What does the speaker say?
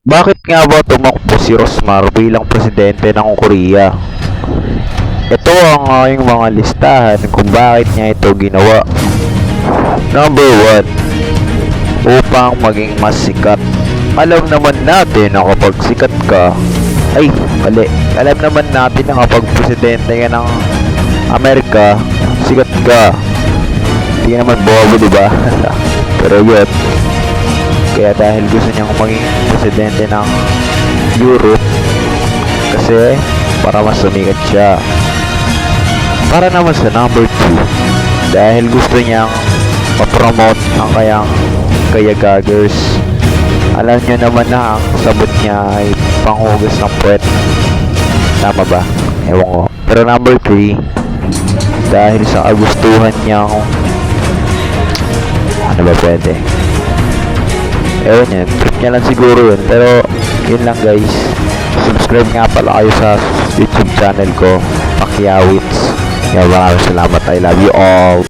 Bakit nga ba tumakbo si Rosmar bilang presidente ng Korea? Ito ang aking mga listahan kung bakit niya ito ginawa. Number 1. Upang maging mas sikat. Alam naman natin na kapag sikat ka, alam naman natin na kapag presidente ka ng Amerika, sikat ka. Hindi ka naman bobo, diba? Pero yun, kaya dahil gusto niyang maging presidente ng Europe kasi para mas sumikat siya. Para naman sa number 2, dahil gusto niyang ma-promote ang kaya gaggers. Alam niyo naman na ang sabot niya ay panghugas ng puwet. Tama ba? Ewan ko. Pero number 3, dahil sa kagustuhan niyang ano ba pwede? Ewan yan, trip niya lang siguro yun. Pero yun lang guys, subscribe nga pala kayo sa YouTube channel ko, Pacquiaowits. Maraming salamat, I love you all.